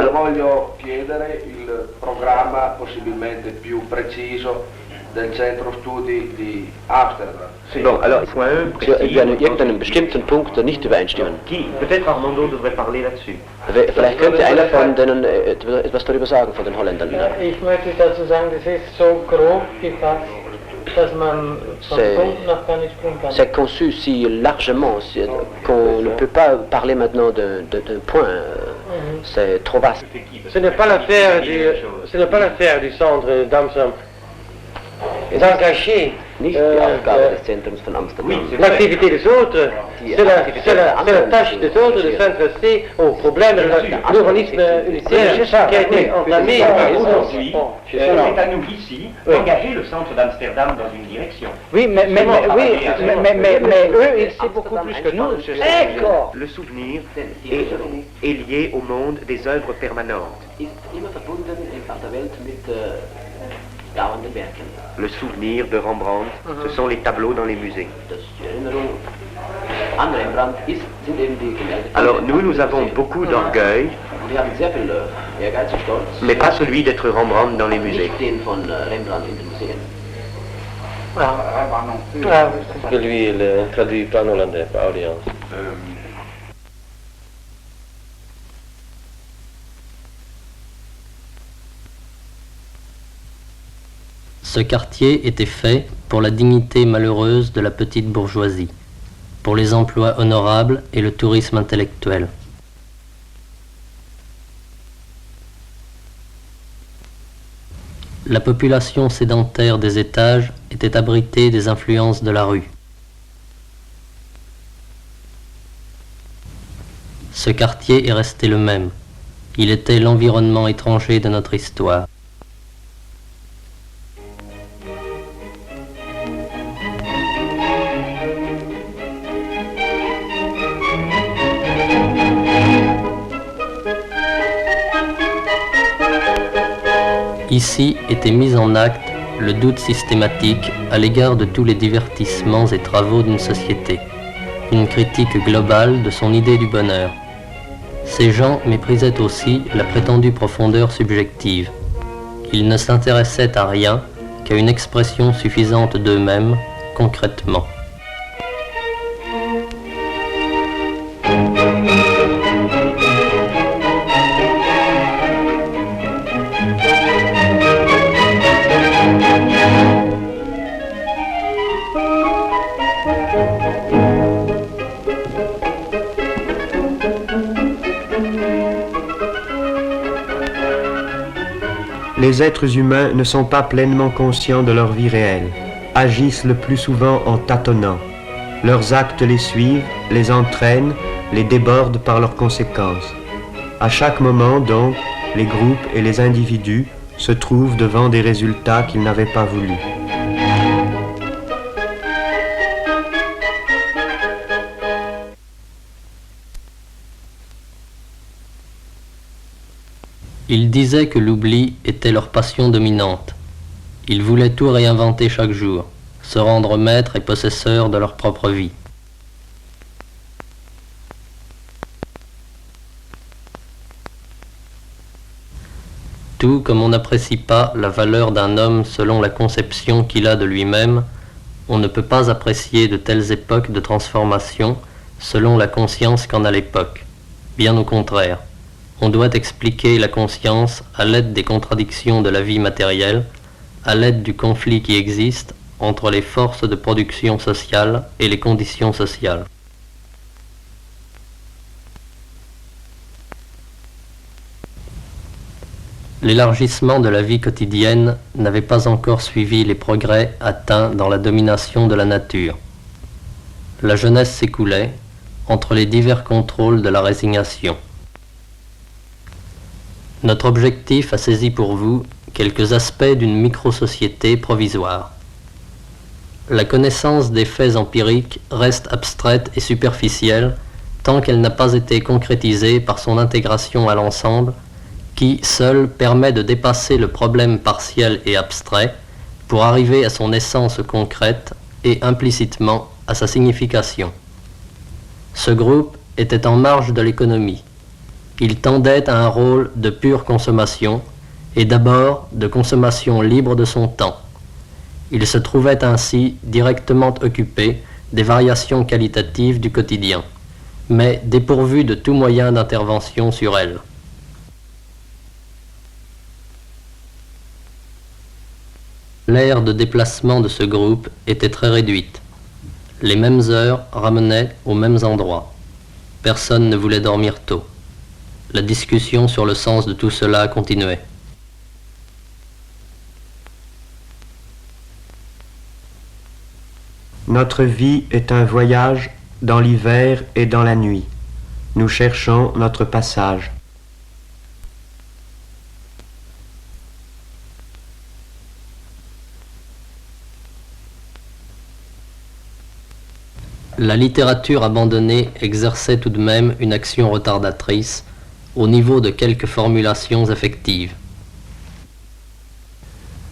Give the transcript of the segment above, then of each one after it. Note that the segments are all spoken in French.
Voglio chiedere il programma possibilmente più preciso del Centro Studi di Amsterdam. Bon, alors, wir an irgendeinem bestimmten Punkt nicht übereinstimmen. Peut-être Armando devrait parler là-dessus. Vielleicht könnte einer von denen etwas darüber sagen, von den Holländern. Ich möchte dazu sagen, das ist so grob gefasst, dass man von Punkt nach gar nicht springen kann. C'est conçu si largement qu'on ne peut pas parler maintenant d'un point. C'est trop vaste. Ce n'est pas l'affaire du centre d'Amsterdam d'engager Nicht die Aufgabe des Zentrums von Amsterdam. l'activité des autres. C'est la tâche des autres de s'intéresser aux problèmes de l'urbanisme unitaire qui a été entamé Aujourd'hui, c'est à nous ici d'engager le centre d'Amsterdam dans une direction. Oui, mais eux, ils savent beaucoup plus que nous. Le souvenir est lié au monde des œuvres permanentes. Le souvenir de Rembrandt, ce sont les tableaux dans les musées. Alors nous avons beaucoup d'orgueil, mais pas celui d'être Rembrandt dans les musées. Que lui, il traduit pas en hollandais, par audience. Ce quartier était fait pour la dignité malheureuse de la petite bourgeoisie, pour les emplois honorables et le tourisme intellectuel. La population sédentaire des étages était abritée des influences de la rue. Ce quartier est resté le même. Il était l'environnement étranger de notre histoire. Ici était mis en acte le doute systématique à l'égard de tous les divertissements et travaux d'une société, une critique globale de son idée du bonheur. Ces gens méprisaient aussi la prétendue profondeur subjective. Ils ne s'intéressaient à rien qu'à une expression suffisante d'eux-mêmes, concrètement. Les êtres humains ne sont pas pleinement conscients de leur vie réelle, agissent le plus souvent en tâtonnant. Leurs actes les suivent, les entraînent, les débordent par leurs conséquences. À chaque moment, donc, les groupes et les individus se trouvent devant des résultats qu'ils n'avaient pas voulu. Ils disaient que l'oubli était leur passion dominante. Ils voulaient tout réinventer chaque jour, se rendre maîtres et possesseurs de leur propre vie. Tout comme on n'apprécie pas la valeur d'un homme selon la conception qu'il a de lui-même, on ne peut pas apprécier de telles époques de transformation selon la conscience qu'en a l'époque. Bien au contraire. On doit expliquer la conscience à l'aide des contradictions de la vie matérielle, à l'aide du conflit qui existe entre les forces de production sociale et les conditions sociales. L'élargissement de la vie quotidienne n'avait pas encore suivi les progrès atteints dans la domination de la nature. La jeunesse s'écoulait entre les divers contrôles de la résignation. Notre objectif a saisi pour vous quelques aspects d'une micro-société provisoire. La connaissance des faits empiriques reste abstraite et superficielle tant qu'elle n'a pas été concrétisée par son intégration à l'ensemble qui, seul, permet de dépasser le problème partiel et abstrait pour arriver à son essence concrète et implicitement à sa signification. Ce groupe était en marge de l'économie. Il tendait à un rôle de pure consommation, et d'abord de consommation libre de son temps. Il se trouvait ainsi directement occupé des variations qualitatives du quotidien, mais dépourvu de tout moyen d'intervention sur elles. L'aire de déplacement de ce groupe était très réduite. Les mêmes heures ramenaient aux mêmes endroits. Personne ne voulait dormir tôt. La discussion sur le sens de tout cela continuait. Notre vie est un voyage dans l'hiver et dans la nuit. Nous cherchons notre passage. La littérature abandonnée exerçait tout de même une action retardatrice au niveau de quelques formulations affectives.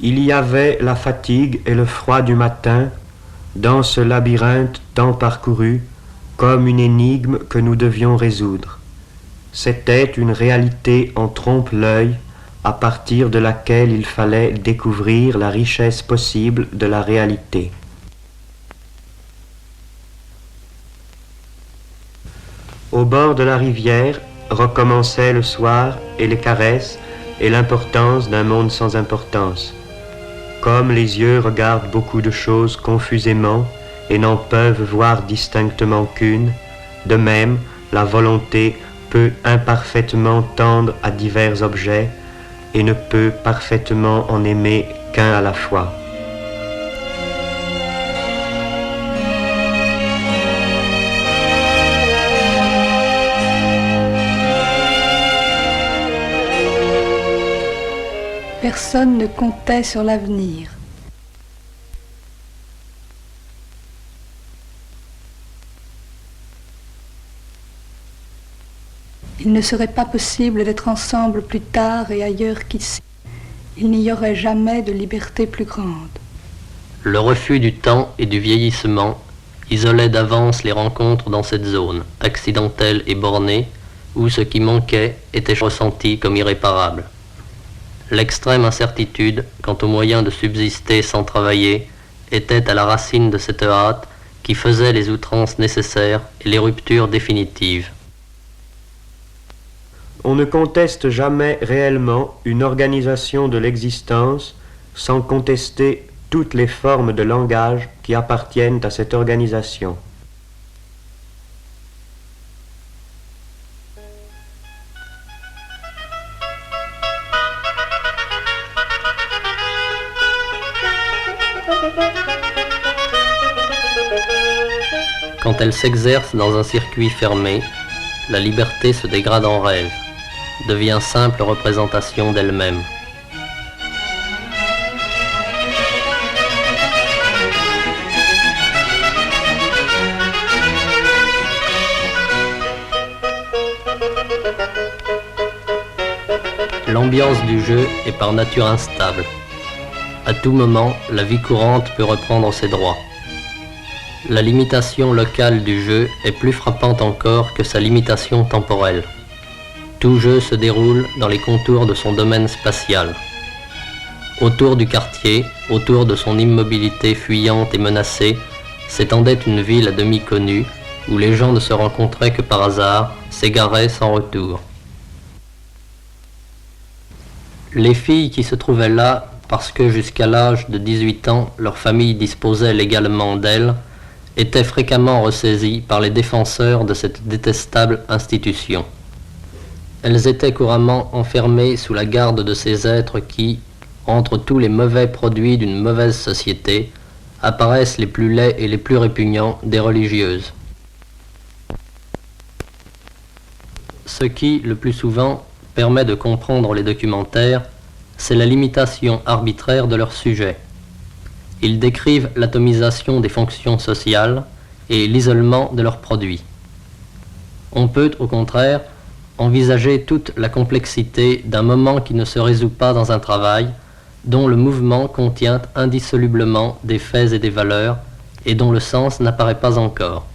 Il y avait la fatigue et le froid du matin dans ce labyrinthe tant parcouru comme une énigme que nous devions résoudre. C'était une réalité en trompe-l'œil à partir de laquelle il fallait découvrir la richesse possible de la réalité. Au bord de la rivière recommençaient le soir et les caresses et l'importance d'un monde sans importance. Comme les yeux regardent beaucoup de choses confusément et n'en peuvent voir distinctement qu'une, de même la volonté peut imparfaitement tendre à divers objets et ne peut parfaitement en aimer qu'un à la fois. Personne ne comptait sur l'avenir. Il ne serait pas possible d'être ensemble plus tard et ailleurs qu'ici. Il n'y aurait jamais de liberté plus grande. Le refus du temps et du vieillissement isolait d'avance les rencontres dans cette zone, accidentelle et bornée, où ce qui manquait était ressenti comme irréparable. L'extrême incertitude quant aux moyens de subsister sans travailler était à la racine de cette hâte qui faisait les outrances nécessaires et les ruptures définitives. On ne conteste jamais réellement une organisation de l'existence sans contester toutes les formes de langage qui appartiennent à cette organisation. Quand elle s'exerce dans un circuit fermé, la liberté se dégrade en rêve, devient simple représentation d'elle-même. L'ambiance du jeu est par nature instable. À tout moment, la vie courante peut reprendre ses droits. La limitation locale du jeu est plus frappante encore que sa limitation temporelle. Tout jeu se déroule dans les contours de son domaine spatial. Autour du quartier, autour de son immobilité fuyante et menacée, s'étendait une ville à demi connue, où les gens ne se rencontraient que par hasard, s'égaraient sans retour. Les filles qui se trouvaient là, parce que jusqu'à l'âge de 18 ans, leur famille disposait légalement d'elles, étaient fréquemment ressaisies par les défenseurs de cette détestable institution. Elles étaient couramment enfermées sous la garde de ces êtres qui, entre tous les mauvais produits d'une mauvaise société, apparaissent les plus laids et les plus répugnants des religieuses. Ce qui, le plus souvent, permet de comprendre les documentaires, c'est la limitation arbitraire de leur sujet. Ils décrivent l'atomisation des fonctions sociales et l'isolement de leurs produits. On peut, au contraire, envisager toute la complexité d'un moment qui ne se résout pas dans un travail, dont le mouvement contient indissolublement des faits et des valeurs, et dont le sens n'apparaît pas encore.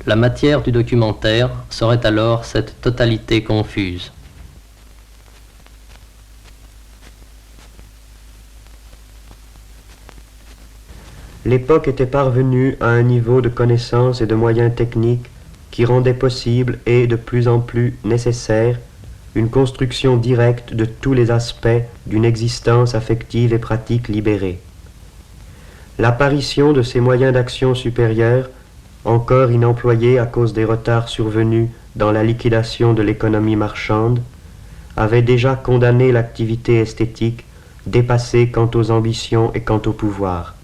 La matière du documentaire serait alors cette totalité confuse. L'époque était parvenue à un niveau de connaissances et de moyens techniques qui rendait possible et de plus en plus nécessaire une construction directe de tous les aspects d'une existence affective et pratique libérée. L'apparition de ces moyens d'action supérieurs, encore inemployés à cause des retards survenus dans la liquidation de l'économie marchande, avait déjà condamné l'activité esthétique, dépassée quant aux ambitions et quant au pouvoir.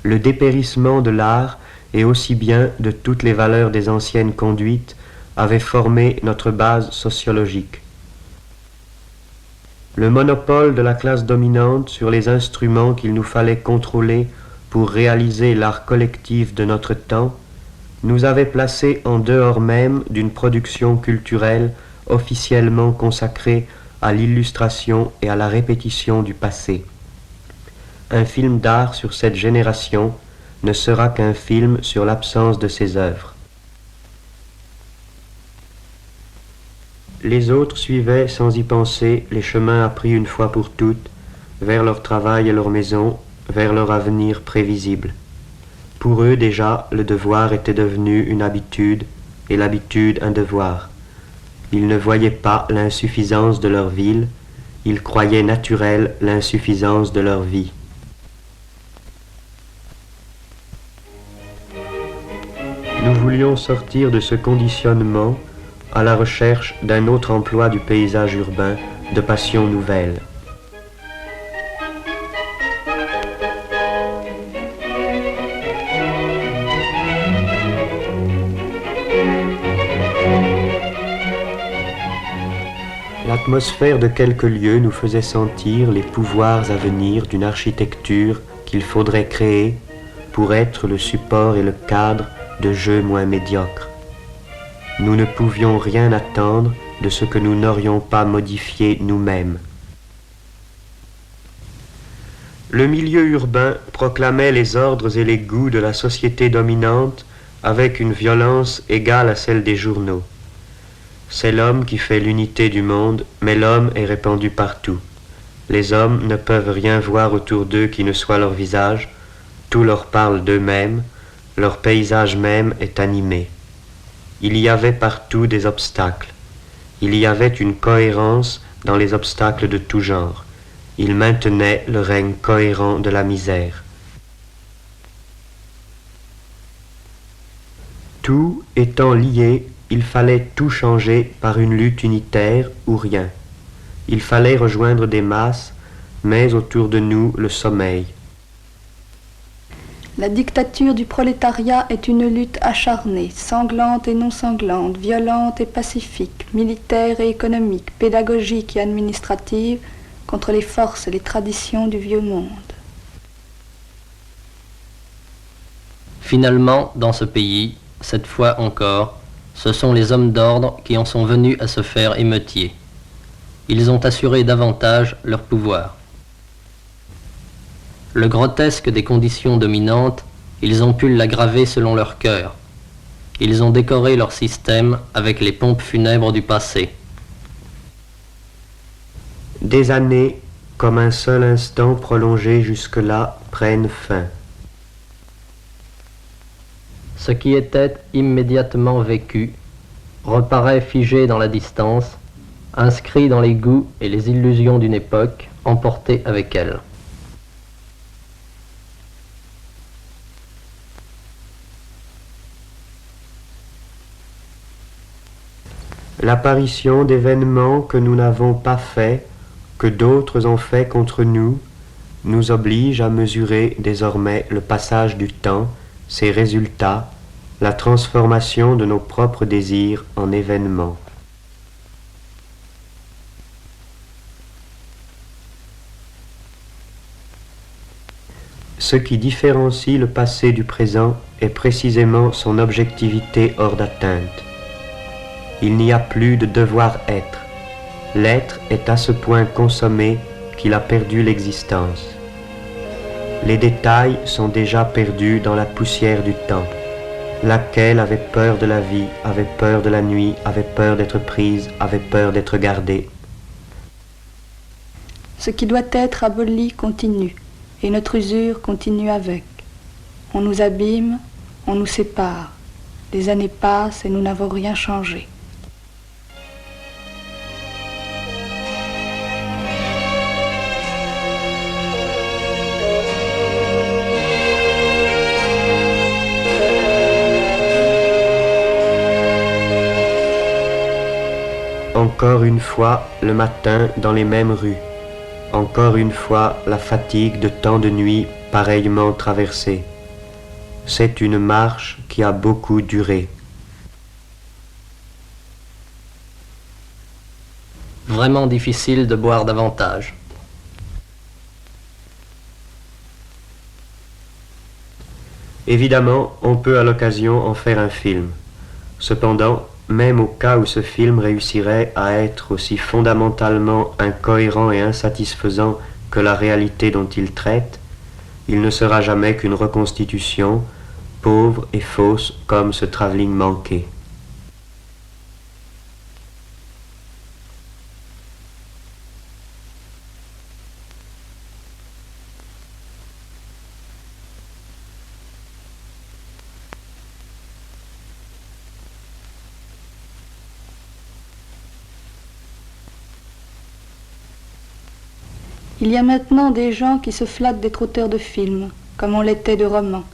Le dépérissement de l'art, et aussi bien de toutes les valeurs des anciennes conduites, avait formé notre base sociologique. Le monopole de la classe dominante sur les instruments qu'il nous fallait contrôler pour réaliser l'art collectif de notre temps nous avait placés en dehors même d'une production culturelle officiellement consacrée à l'illustration et à la répétition du passé. Un film d'art sur cette génération ne sera qu'un film sur l'absence de ses œuvres. Les autres suivaient sans y penser les chemins appris une fois pour toutes vers leur travail et leur maison, vers leur avenir prévisible. Pour eux déjà, le devoir était devenu une habitude et l'habitude un devoir. Ils ne voyaient pas l'insuffisance de leur ville, ils croyaient naturelle l'insuffisance de leur vie. Nous voulions sortir de ce conditionnement à la recherche d'un autre emploi du paysage urbain, de passions nouvelles. L'atmosphère de quelques lieux nous faisait sentir les pouvoirs à venir d'une architecture qu'il faudrait créer pour être le support et le cadre de jeux moins médiocres. Nous ne pouvions rien attendre de ce que nous n'aurions pas modifié nous-mêmes. Le milieu urbain proclamait les ordres et les goûts de la société dominante avec une violence égale à celle des journaux. C'est l'homme qui fait l'unité du monde, mais l'homme est répandu partout. Les hommes ne peuvent rien voir autour d'eux qui ne soit leur visage, tout leur parle d'eux-mêmes, leur paysage même est animé. Il y avait partout des obstacles. Il y avait une cohérence dans les obstacles de tout genre. Il maintenait le règne cohérent de la misère. Tout étant lié, il fallait tout changer par une lutte unitaire ou rien. Il fallait rejoindre des masses, mais autour de nous le sommeil. La dictature du prolétariat est une lutte acharnée, sanglante et non sanglante, violente et pacifique, militaire et économique, pédagogique et administrative, contre les forces et les traditions du vieux monde. Finalement, dans ce pays, cette fois encore, ce sont les hommes d'ordre qui en sont venus à se faire émeutiers. Ils ont assuré davantage leur pouvoir. Le grotesque des conditions dominantes, ils ont pu l'aggraver selon leur cœur. Ils ont décoré leur système avec les pompes funèbres du passé. Des années, comme un seul instant prolongé jusque-là, prennent fin. Ce qui était immédiatement vécu reparaît figé dans la distance, inscrit dans les goûts et les illusions d'une époque, emporté avec elle. L'apparition d'événements que nous n'avons pas faits, que d'autres ont fait contre nous, nous oblige à mesurer désormais le passage du temps, ses résultats, la transformation de nos propres désirs en événements. Ce qui différencie le passé du présent est précisément son objectivité hors d'atteinte. Il n'y a plus de devoir-être. L'être est à ce point consommé qu'il a perdu l'existence. Les détails sont déjà perdus dans la poussière du temps. laquelle avait peur de la vie, avait peur de la nuit, avait peur d'être prise, avait peur d'être gardée. Ce qui doit être aboli continue, et notre usure continue avec. On nous abîme, on nous sépare. Les années passent et nous n'avons rien changé. Encore une fois, le matin, dans les mêmes rues. Encore une fois, la fatigue de tant de nuits pareillement traversées. C'est une marche qui a beaucoup duré. Vraiment difficile de boire davantage. Évidemment, on peut à l'occasion en faire un film. Cependant, même au cas où ce film réussirait à être aussi fondamentalement incohérent et insatisfaisant que la réalité dont il traite, il ne sera jamais qu'une reconstitution, pauvre et fausse comme ce travelling manqué. Il y a maintenant des gens qui se flattent d'être auteurs de films, comme on l'était de romans.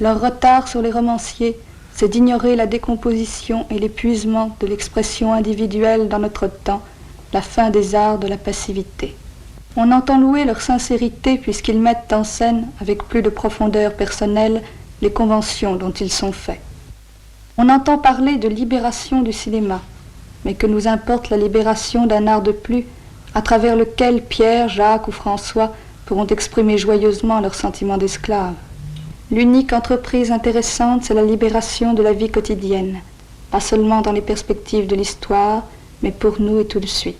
Leur retard sur les romanciers, c'est d'ignorer la décomposition et l'épuisement de l'expression individuelle dans notre temps, la fin des arts de la passivité. On entend louer leur sincérité puisqu'ils mettent en scène, avec plus de profondeur personnelle, les conventions dont ils sont faits. On entend parler de libération du cinéma, mais que nous importe la libération d'un art de plus, à travers lequel Pierre, Jacques ou François pourront exprimer joyeusement leurs sentiments d'esclaves. L'unique entreprise intéressante, c'est la libération de la vie quotidienne, pas seulement dans les perspectives de l'histoire, mais pour nous et tout de suite.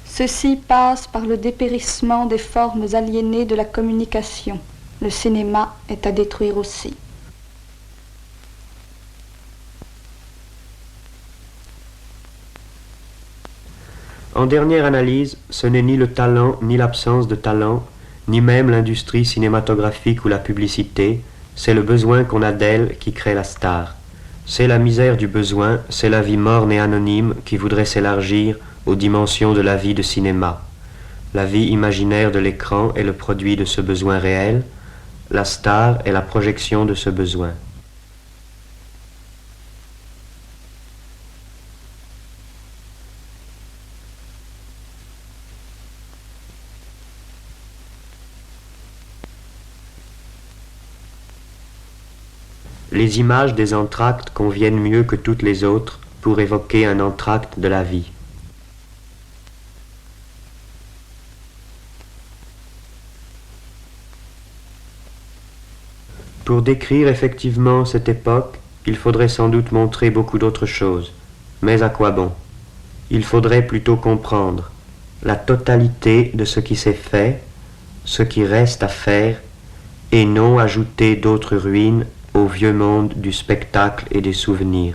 Ceci passe par le dépérissement des formes aliénées de la communication. Le cinéma est à détruire aussi. En dernière analyse, ce n'est ni le talent ni l'absence de talent, ni même l'industrie cinématographique ou la publicité, c'est le besoin qu'on a d'elle qui crée la star. C'est la misère du besoin, c'est la vie morne et anonyme qui voudrait s'élargir aux dimensions de la vie de cinéma. La vie imaginaire de l'écran est le produit de ce besoin réel, la star est la projection de ce besoin. Les images des entr'actes conviennent mieux que toutes les autres pour évoquer un entr'acte de la vie. Pour décrire effectivement cette époque, il faudrait sans doute montrer beaucoup d'autres choses. Mais à quoi bon? Il faudrait plutôt comprendre la totalité de ce qui s'est fait, ce qui reste à faire, et non ajouter d'autres ruines au vieux monde du spectacle et des souvenirs.